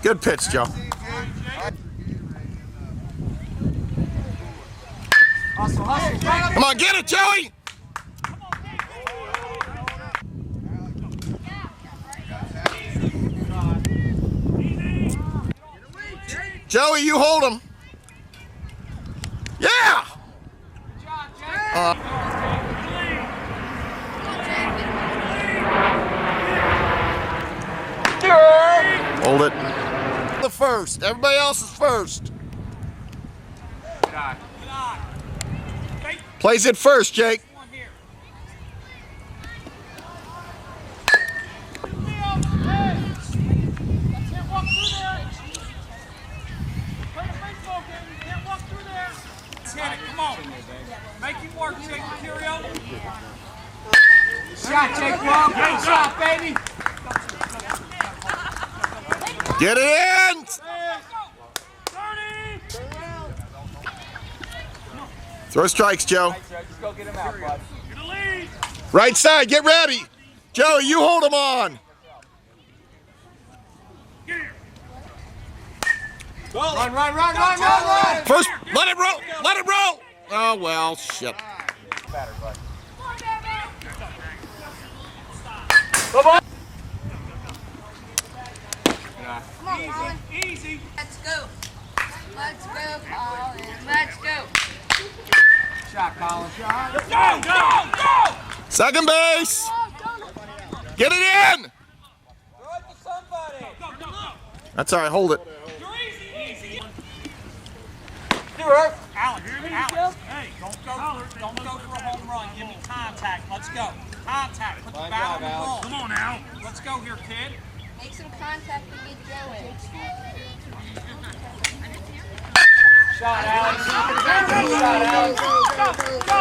Good pitch, Joe. Come on, get it, Joey! Joey, you hold him. Yeah! Hold it. The first. Everybody else is first. Plays it first, Jake. Come on. Make him work, Jake Mercurio. Shot, Jake. Good shot, baby. Get it in! Throw strikes, Joe. Just go get him out, bud. Right side, get ready. Joey, you hold him on. Run. First, let it roll. Let it roll. Oh, well, shit. Come on. Come on, Colin. Easy. Let's go. Let's go, Colin. Let's go. Shot, Colin. Go! Second base. Get it in. Throw it to somebody. Go. That's all right, hold it. You're easy. Do her. Alex, hey, don't go for a home run. Give me contact. Let's go. Contact. Put the bat on the ball. Come on now. Let's go here, kid. Make some contact and get Joe in. Shot, Alex. Shot, Alex. Go!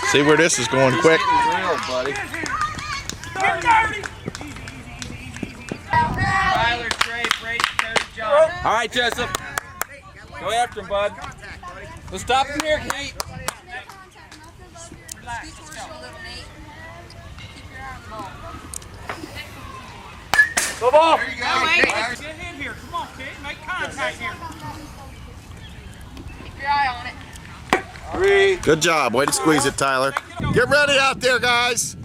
See where this is going quick. Real, buddy. You're dirty. Tyler, Trey, Brady, Cody, John. All right, Jessup. Go after him, bud. Let's stop him here, Kate. Relax. Let's go. Keep your eye on the ball. Go ball. There you go. Get in here. Come on, kid. Make contact here. Keep your eye on it. 3. Good job. Way to squeeze it, Tyler. Get ready out there, guys. Come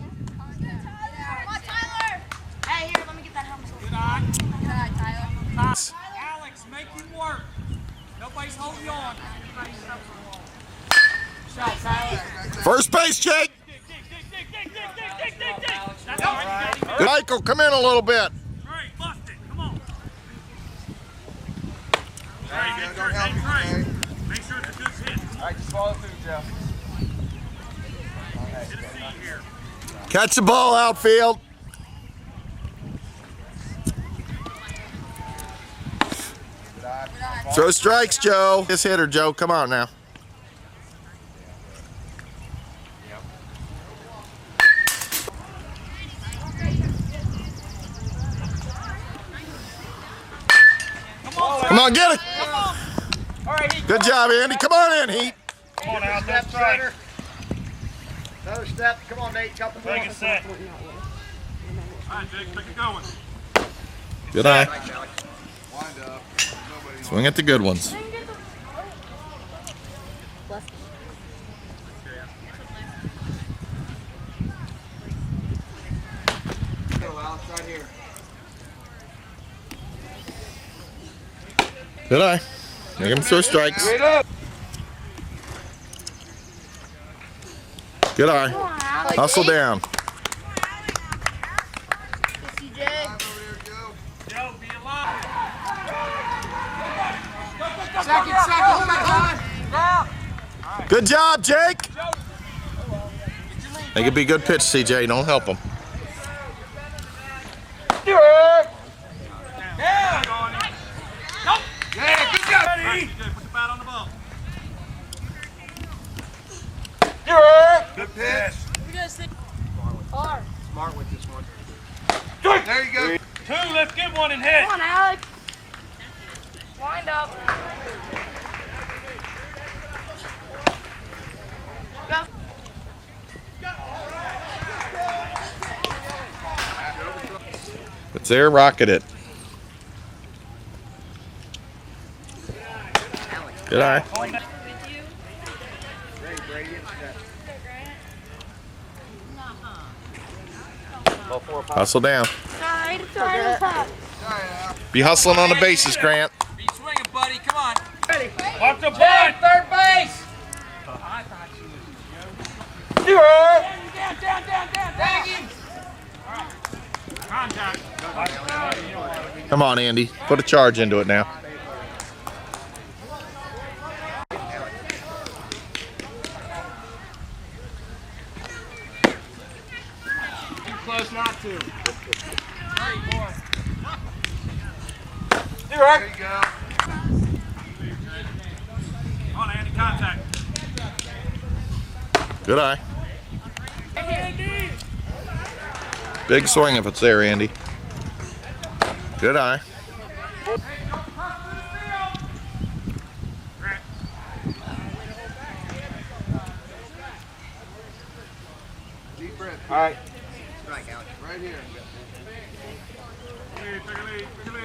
on, Tyler. Hey, here, let me get that helmet. Good eye. Good eye, Tyler. Alex, make him work. Nobody's holding you on. Shot, Tyler. First base, Jake. That's all right. Good. Michael, come in a little bit. Great, bust it. Come on. Trey. Make sure it's a good hit. All right, just follow through, Joe. Get a seat here. Catch the ball, outfield. Throw strikes, Joe. This hitter, Joe. Come on now. Come on, get it. All right, Heat. Good job, Andy. Come on in, Heat. Come on out, Step that's right. center. Another step. Come on, Nate. Couple more. Take a set. All right, Jake, make it going. Good eye. Wind up. Swing at the good ones. Go, Alex, right here. Good eye. Make him throw strikes. Straight up. Good eye. Hustle down. Joe, be alive. Second. Good job, Jake. They could be good pitch, CJ. Don't help him. Do it. Nope. Yeah, good job. Ready? Put the bat on the ball. Do it. Good pitch. Smart with this one. There you go. 2, let's get one and hit. Come on, Alex. Wind up. it's there, rocket it. Good eye. Hustle down. Be hustling on the bases, Grant. Be swinging, buddy. Come on. Ready. Walk the ball. Third base. I thought you was Joe. Do her. Down. Tag him. Contact. Come on, Andy. Put a charge into it now. Too close not to. Do her. There you go. On Andy, contact. Good eye. Big swing if it's there, Andy. Good eye. Deep breath. All right. Strike, Alex. Right here.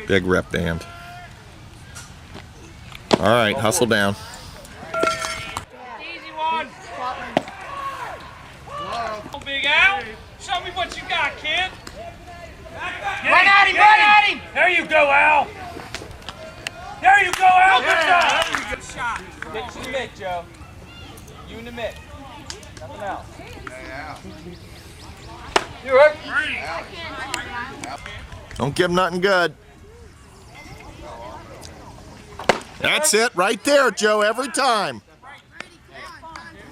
Big rep band. All right, hustle down. Easy one. Oh, Big Al. Show me what you got, kid. Run at him. There you go, Al. There you go, Al. Good job. Good shot. Get you in the mitt, Joe. You in the mitt. Nothing else. Do her. Don't give him nothing good. That's it, right there, Joe, every time.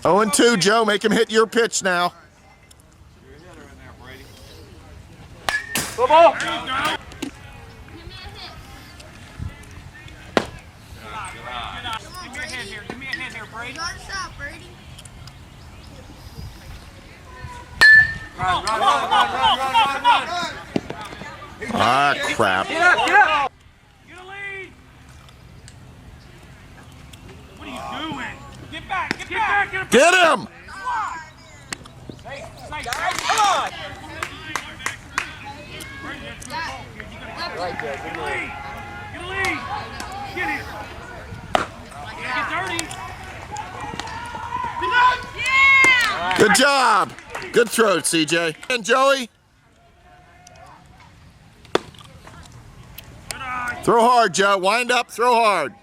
0-2, Joe. Make him hit your pitch now. Go ball. There you go. Give me a hit here, Brady. Run. Ah, crap. Get up. Get a lead. What are you doing? Get back. Get him! Hey, Come on. Get a lead. Get it. Get dirty. Good job. Good throw, CJ. And Joey. Good eye. Throw hard, Joe. Wind up, throw hard.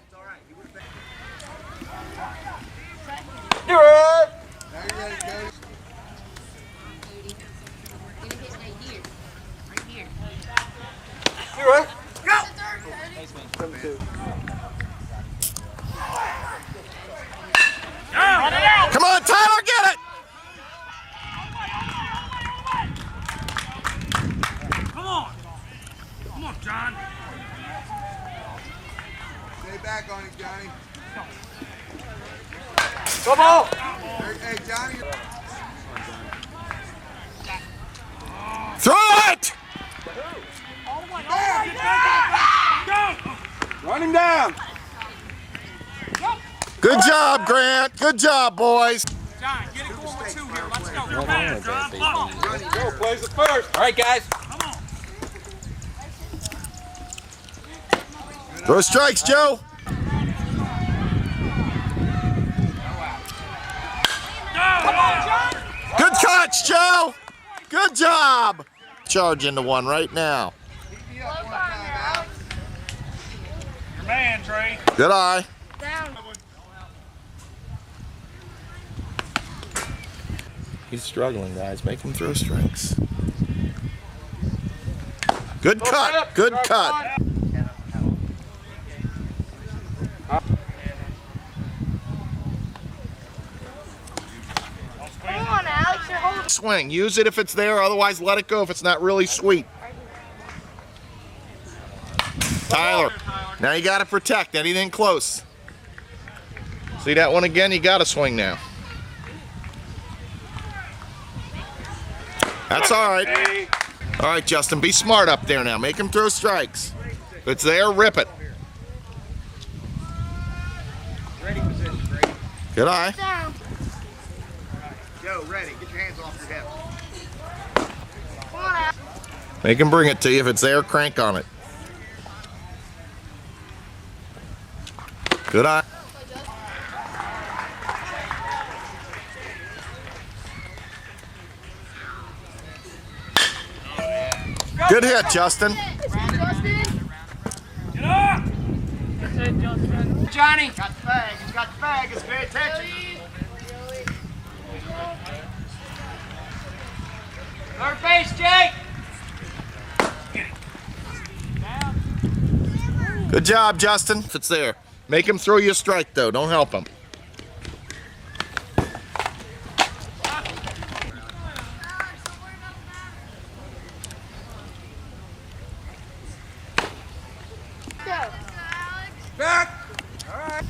Do her. Now you're ready, Cody. Do her. Come on, Tyler, get it! Come on, John. Stay back on it, Johnny. Go ball. Hey, Johnny. Throw it! Run him down. Good job, Grant. Good job, boys. John, get it going with two here. Let's go. You're man, John. Come on. Joe plays it first. All right, guys. Come on. Throw strikes, Joe. Come on, John. Good catch, Joe. Good job. Charge into one right now. Your man, Trey. Good eye. He's struggling, guys. Make him throw strikes. Good cut. Good cut. Come on, Alex, you're holding. Swing. Use it if it's there. Otherwise, let it go if it's not really sweet. Tyler. Now you got to protect anything close. See that one again? You got to swing now. That's all right. All right, Justin, be smart up there now. Make him throw strikes. If it's there, rip it. Ready position, Brady. Good eye. Down. Joe, ready. Get your hands off your hips. Come on, Alex. Make him bring it to you. If it's there, crank on it. Good eye. Good hit, Justin. Johnny. Got the bag. He's got the bag. Let's pay attention. Third base, Jake. Good job, Justin. If it's there. Make him throw you a strike, though. Don't help him. Back. All right.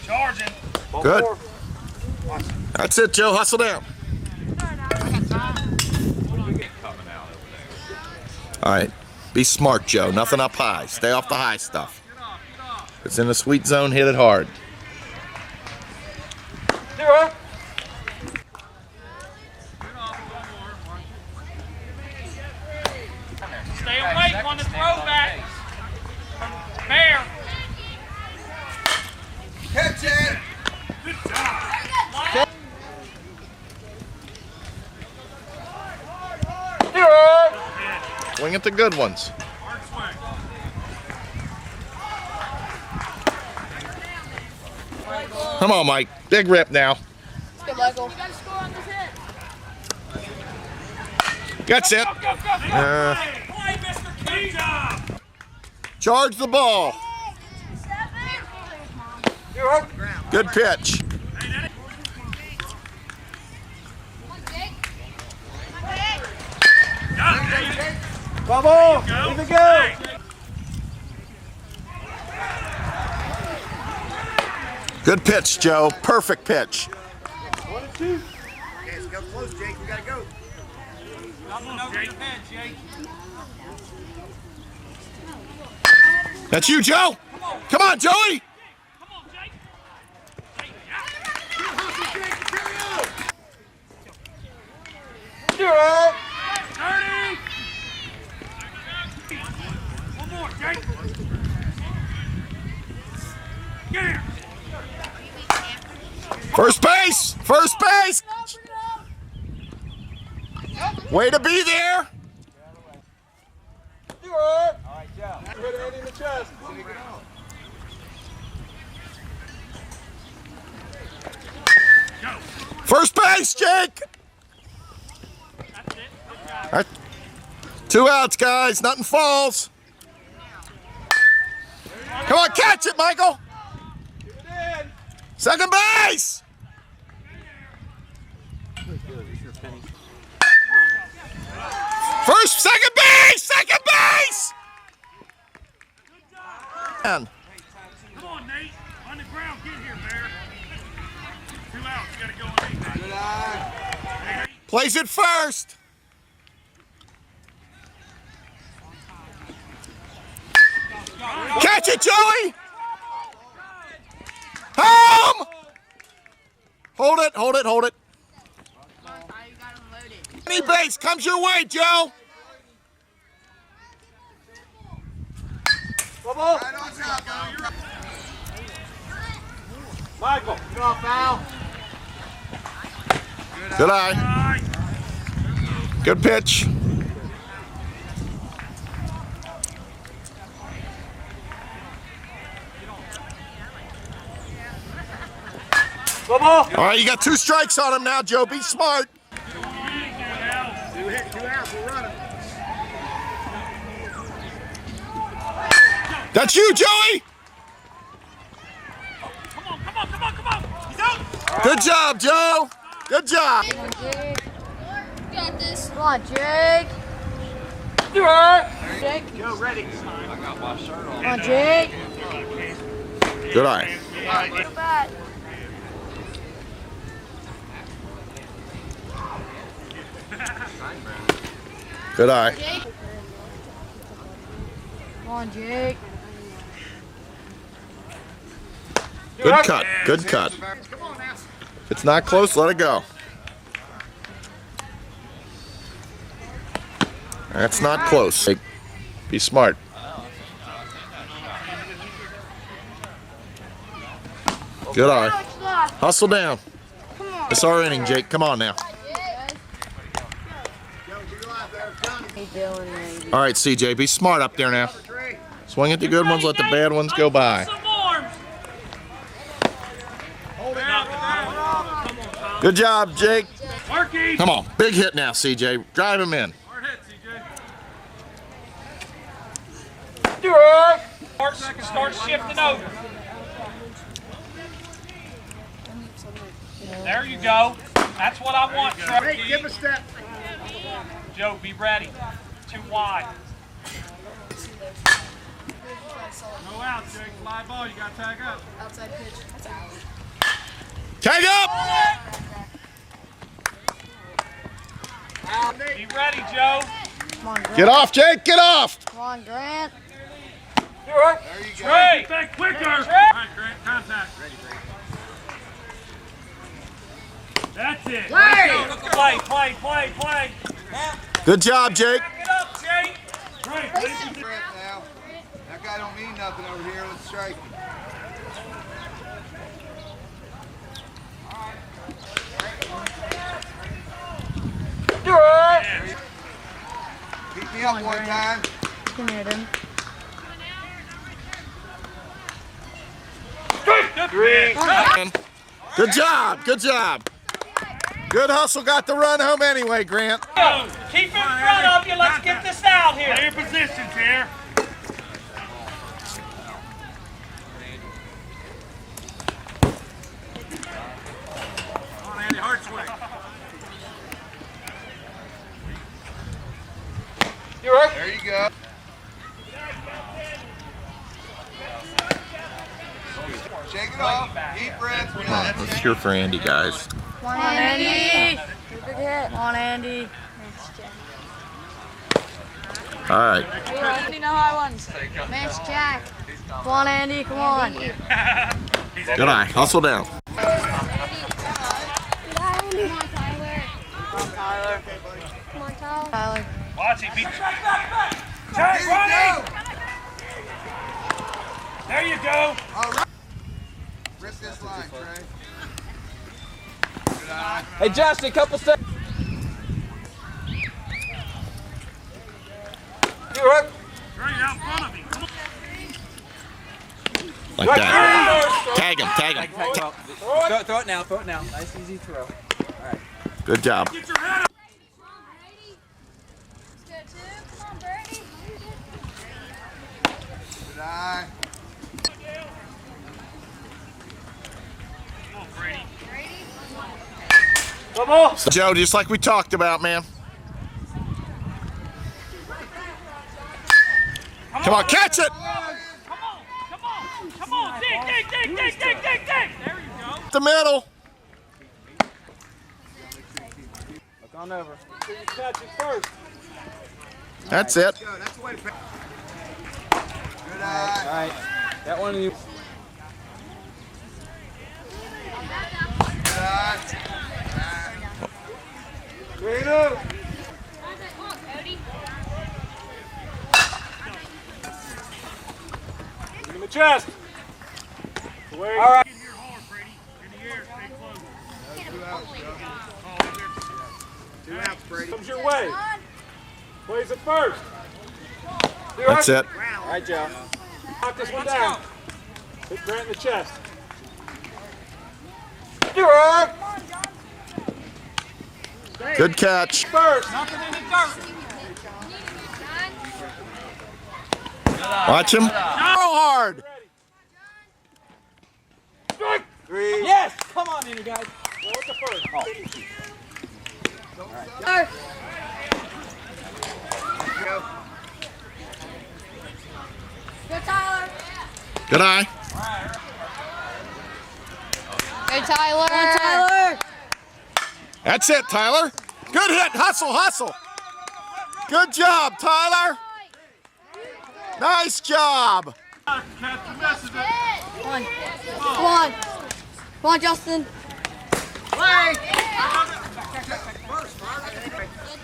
Charging. Good. That's it, Joe. Hustle down. All right. Be smart, Joe. Nothing up high. Stay off the high stuff. If it's in the sweet zone, hit it hard. Stay awake on the throwback. Bear. Catch it! Good job. Swing at the good ones. Hard swing. Come on, Mike. Big rip now. Good, Michael. We got to score on this hit. That's it. Go, go, go, go. Play, Mr. King. Good job. Charge the ball. Good pitch. Bubble. Leave it go. Good pitch, Joe. Perfect pitch. 1 and 2. Okay, so go close, Jake. We gotta go. Nothing over your head, Jake. That's you, Joe. Come on, Joey. Come on, Jake. Do it. 30. One more, Jake. Get here. First base. First base. Way to be there. Do it. All right, Joe. Put it in the chest. First base, Jake. That's it. Good job. All right. 2 outs, guys. Nothing falls. Come on, catch it, Michael. Second base. First, second base, second base. Man. Come on, Nate. On the ground. Get here, Bear. 2 outs. You got to go on Nate. Plays it first. Catch it, Joey. Home. Hold it, hold it, hold it. Any base comes your way, Joe. Bubble. Michael. Get off, foul. Good eye. Good pitch. Bubble. All right, you got 2 strikes on him now, Joe. Be smart. 2 hit, 2 outs. We're running. That's you, Joey. Come on, come on, come on, come on. He's out. Good job, Joe. Good job. Come on, Jake. You got this. Come on, Jake. Do it. Jake. Joe, ready. I got my shirt on. Come on, Jake. Good eye. Go back. Good eye. Jake. Come on, Jake. Good cut. Good cut. Come on now. If it's not close, let it go. That's not close. Be smart. Good eye. Hustle down. It's our inning, Jake. Come on now. All right, CJ, be smart up there now. Swing at the good ones, let the bad ones go by. Good job, Jake. Come on, big hit now, CJ. Drive him in. Start shifting over. There you go. That's what I want, Trevor. Hey, give him a step. Joe, be ready. Too wide. Go out, Jake. Fly ball. You got to tag up. Outside pitch. Tag up! Be ready, Joe. Come on, Grant. Get off, Jake. Get off. Come on, Grant. There you go. Trey. Back quicker. All Trey. right, Grant. Contact. That's it. Play. Good job, Jake. Back it up, Jake. Right, Grant now. That guy don't mean nothing over here. Let's strike him. Keep me up one time. You can hit him. Good job. Good job. Good hustle. Got the run home anyway, Grant. Keep in front of you. Let's get this out here. Play your positions here. Come on, Andy. Hard swing. There you go. Shake it off. Deep breath. Relax. Let's cheer for Andy, guys. Come on, Andy. Good hit. Come on, Andy. All right. Andy, no high ones. Miss Jack. Come on, Andy. Come on. Good eye. Hustle down. Come on, Tyler. Come on, Tyler. Watch it. Jake, There you running. go. There you go. All right. Rip this line, Trey. Good eye. Hey, Justin, couple steps. Right out in front of him. Come on. Like that. Tag him. Tag him. Throw it now. Nice, easy throw. All right. Good job. Get your head up. Come on, Brady. Good eye. Come on, Brady. Come on. Joe, just like we talked about, man. Come on, catch it. Come on. Dig. There you go. The middle. Look on over. You catch it first. That's it. Go. That's the way to pick. Good All eye. right. That one you. Good eye. In the chest. All right. Get here hard, Brady. In the air. Stay close. 2 outs, Joe. Oh, there. 2 outs, Brady. Comes your way. Plays it first. That's it. All right, Joe. Knock this one down. Hit Grant in the chest. Good catch. First. Nothing in the dirt. Watch him. Throw hard. Yes. Come on, in, you guys. Go with the first. Go. Go, Tyler. Good eye. Go, Tyler. Go, Tyler. That's it, Tyler. Good hit. Hustle. Good job, Tyler. Nice job. Catch the message. Come on, Justin. Play.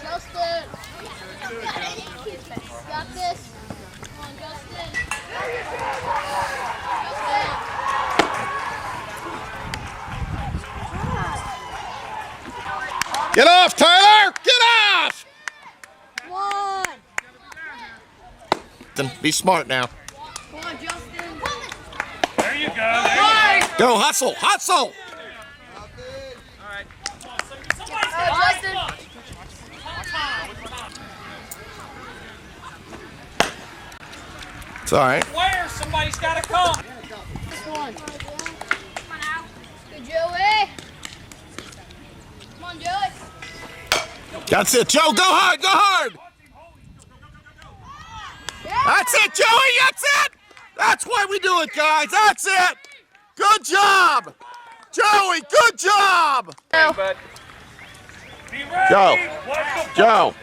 Justin. got this. Come on, Justin. Get off, Tyler! Get off! Come on. Then be smart now. Come on, Justin. There you go. There you Go, hustle, hustle! Justin. It's all right. Where? Somebody's got to come. This one. Good, Joey. Come on, Joey. That's it, Joe. Go hard, go hard! That's it, Joey, that's it! That's why we do it, guys. That's it! Good job! Joey, good job! go. Be ready. Joe. Watch the Joe.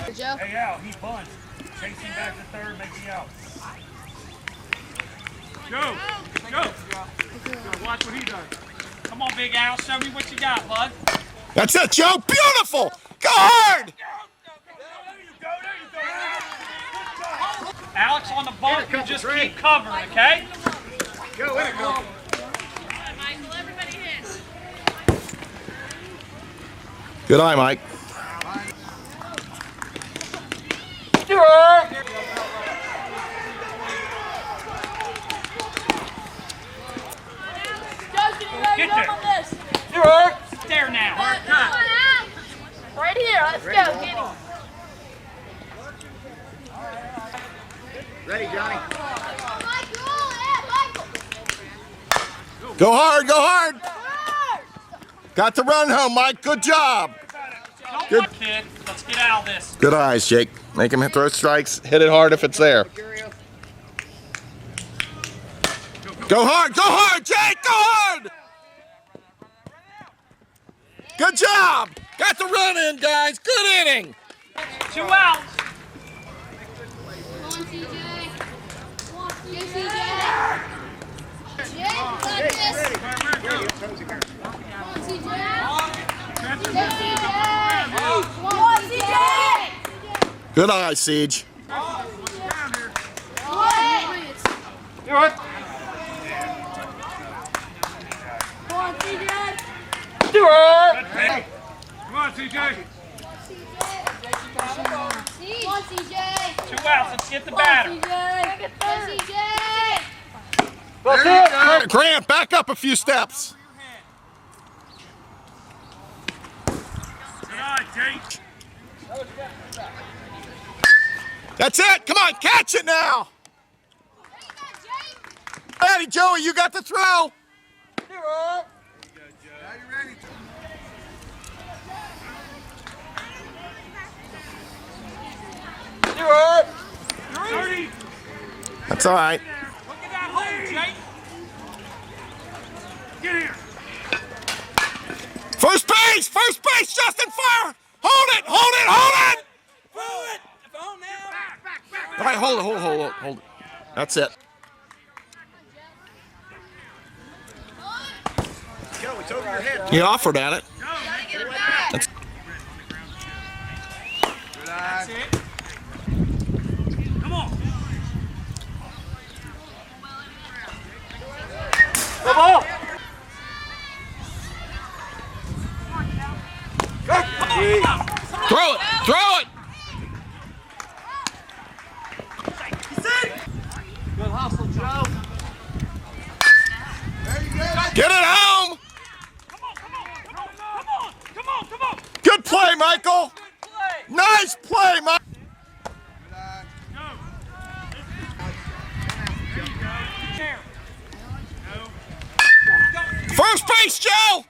Good, Joe. Hey, Al, he bunts. Chase him back to third, make me out. Go. Go. Watch what he does. Come on, Big Al. Show me what you got, bud. That's it, Joe. Beautiful! Go hard! Alex on the bump, you just keep covering, okay? Go, in it, go. Good eye, Mike. Get there now. Right here, let's go. Get him. Ready, Johnny. Go hard, go hard! Got the run home, Mike. Good job. Good kid. Let's get out of this. Good eyes, Jake. Make him throw strikes. Hit it hard if it's there. Go hard, Jake. Go hard. Good job. Got the run in, guys. Good inning. 2 outs. Come on, CJ. Come on, CJ. Jake, got this. Come on, CJ. Come on, CJ. Good eyes, Siege. Come on. Come on, CJ. Come on, CJ. Come on, CJ. 2 outs. Let's get the batter. CJ. Grant, back up a few steps. Good eye, Jake. That's it. Come on, catch it now. Ready, Joey, you got the throw. That's all right. Look at that hole, Jake. Get here. First base, Justin, fire. Hold it. All right, hold it. That's it. Go, it's over your head. He offered at it. That's it. Come on. Throw it. Good hustle, Joe. Get it home. Come on. Good play, Michael. Nice play, Mike. First base, Joe.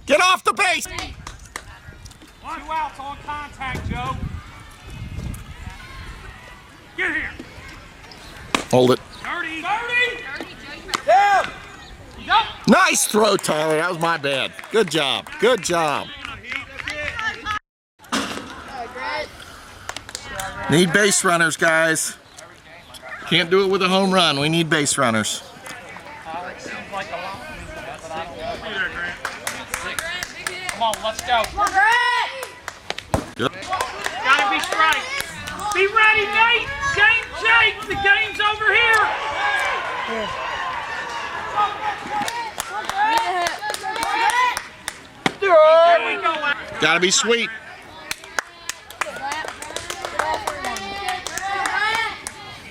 Get off the base. 2 outs on contact, Joe. Get here. Hold it. 30. Nice throw, Tyler. That was my bad. Good job. Need base runners, guys. Can't do it with a home run. We need base runners. Come on, let's go. Good. right. Be ready, Nate. Game change. The game's over here. There we go. Gotta be sweet.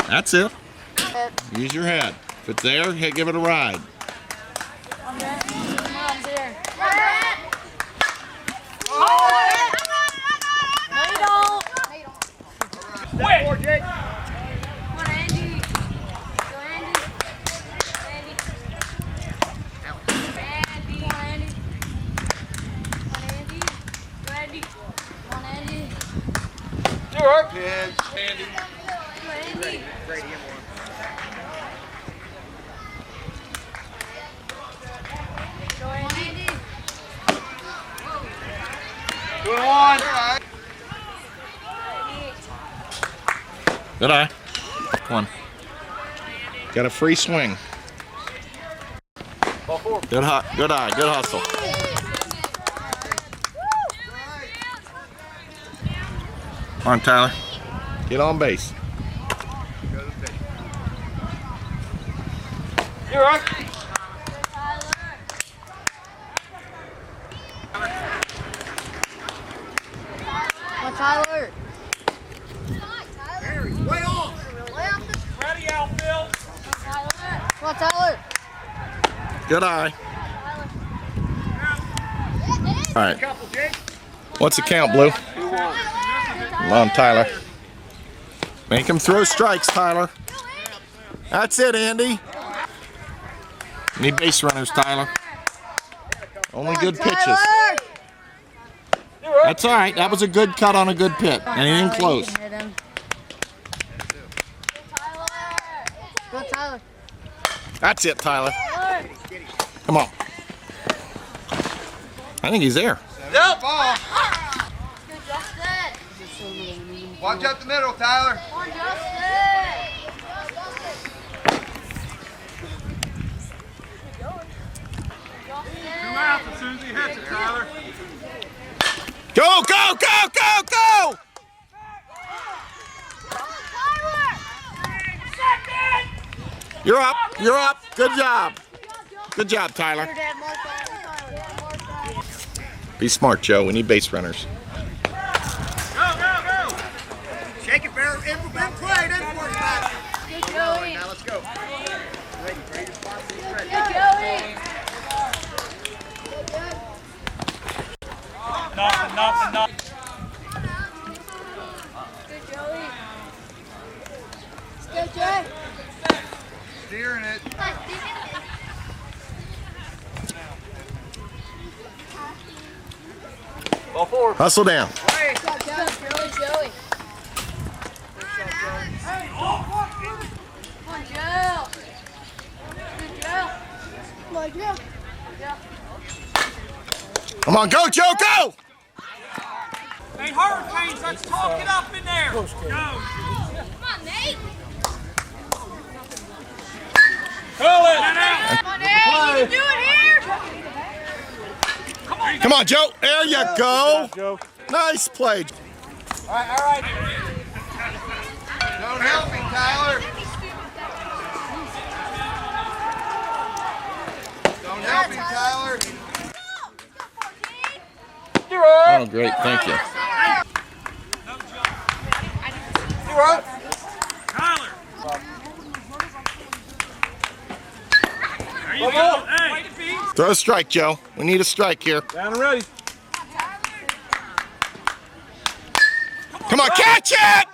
That's it. Use your head. If it's there, hey, give it a ride. Quick. Good eye. Come on. Got a free swing. Good eye. Good hustle. Come on, Tyler. Get on base. You're right. Tyler. Way off. Ready, outfield. Come on, Tyler. Good eye. All right. What's the count, Blue? Come on, Tyler. Make him throw strikes, Tyler. That's it, Andy. Need base runners, Tyler. Only good pitches. That's all right. That was a good cut on a good pitch. Anything close. Go, Tyler. That's it, Tyler. Come on. I think he's there. Yep. Ball. Good, Justin. Watch up the middle, Tyler. Come on, Justin. Two outs as soon as he hits it, Tyler. Go, go, go, go, go! You're up. You're up. Good job. Good job, Tyler. Be smart, Joe. We need base runners. Go, go, go. Shake it, Bear. It will be played. It's working back. Good, Joey. Now let's go. Ready. Good, Joey. Nothing. Good, Joey. Let's go, Joey. Steering it. Ball forward. Hustle down. Good job, Joey. Come on, Joe. Good, Joe. Come on, Joe. Come on, go, Joe, go! Hey, Hurricanes, let's talk it up in there. Go. Come on, Nate. Pull it. Out. Come on, Nate. You can do it here. Come on, Joe. There you go. Joe. Nice play. All right. Don't help me, Tyler. Don't help me, Tyler. Oh, great. Thank you. You're up. Tyler. There you go. Hey. Throw a strike, Joe. We need a strike here. Down and ready. Come on, catch it!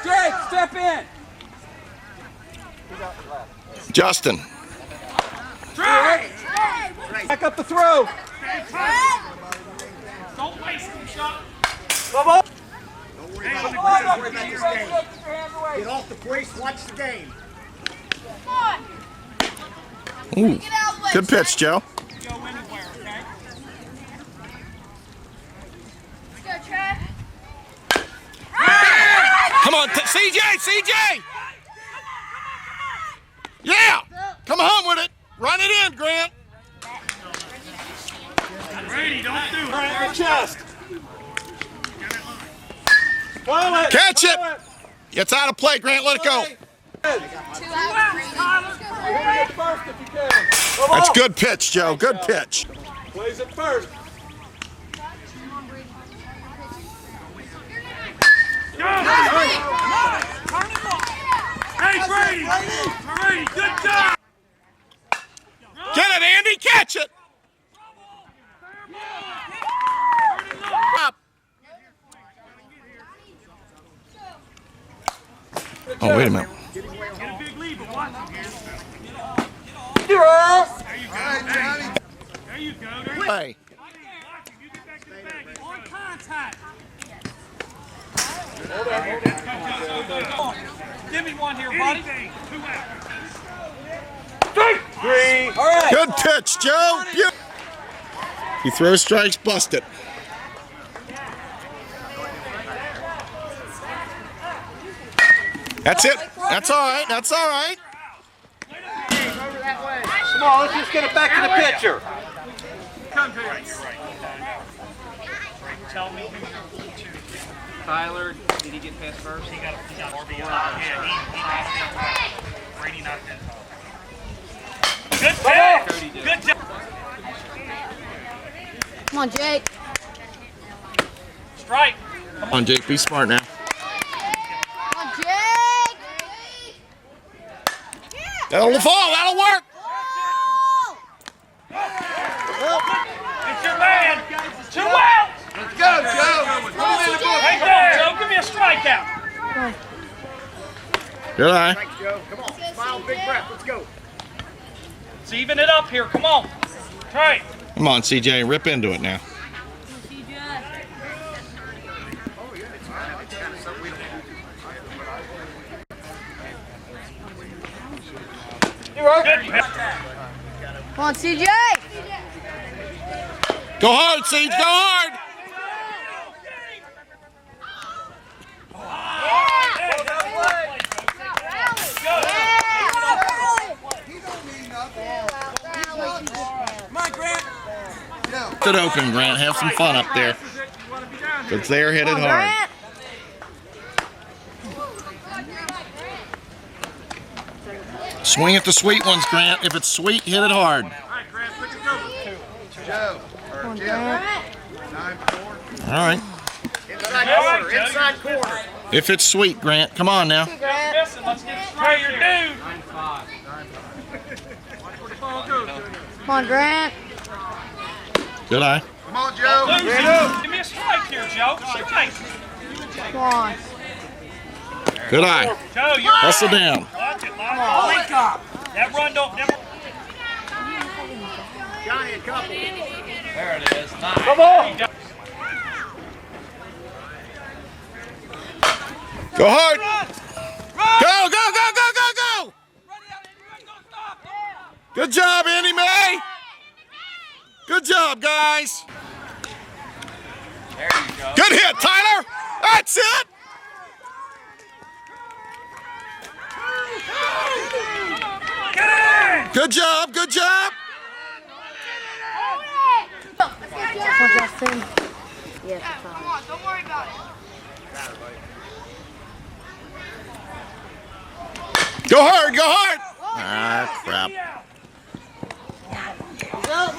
Jake, step in. Justin. Back up the throw. Don't waste the shot. Bubba. Don't worry about this game. Get off the brace. Watch the game. Ooh, good pitch, Joe. Go anywhere, okay? Let's go, Trav. Come on, CJ! Yeah! Come on with it. Run it in, Grant. Brady, don't do it. Right in the chest. Catch it. It's out of play, Grant. Let it go. That's good pitch, Joe. Good pitch. Plays it first. Hey, Brady! Brady, good job! Get it, Andy. Catch it. Up. Oh, wait a minute. Get a big lead, but watch him here. There you go. There you go. Hey. You get back to the bag. On contact. Give me one here, buddy. Anything. 2 out. Three. All right. Good pitch, Joe. He throws strikes, bust it. That's it. That's all right. That's all right. Come on, let's just get it back to the pitcher. Come to it. Tell me who you're to. Tyler, did he get past first? He got RBI. Yeah, he knocked in. Brady knocked in. Good job. Good job. Come on, Jake. Strike. Come on, Jake. Be smart now. Come on, Jake. That'll fall. That'll work. It's your man. 2 outs. Let's go, Joe. Hey, Joe, give me a strikeout. Good eye. Thanks, Joe. Come on. Smile, big breath. Let's go. Let's even it up here. Come on. Trey. Come on, CJ. Rip into it now. Good. Come on, CJ. Go hard, Siege. Go hard. Get it open, Grant. Have some fun up there. It's there, hit it hard. Swing at the sweet ones, Grant. If it's sweet, hit it hard. All right, Grant, put your go. Joe. Or Jim. 9-4. All right. Inside corner. Inside corner. If it's sweet, Grant. Come on now. Missing. Let's get it straight here, dude. Come on, Grant. Good eye. Come on, Joe. Give me a strike here, Joe. Strike. Come on. Good eye. Joe, you're Hustle down. Watch it. Link up. That run don't never. Johnny, a couple. There it is. Nice. Come on. Go hard. Go, go, go, go, go, go. Good job, Andy May. Good job, guys. There you go. Good hit, Tyler. That's it. Get in! Good job, good job. Come on, Justin. Yes, come on. Don't worry about it. Go hard, go hard. Ah, crap. Go.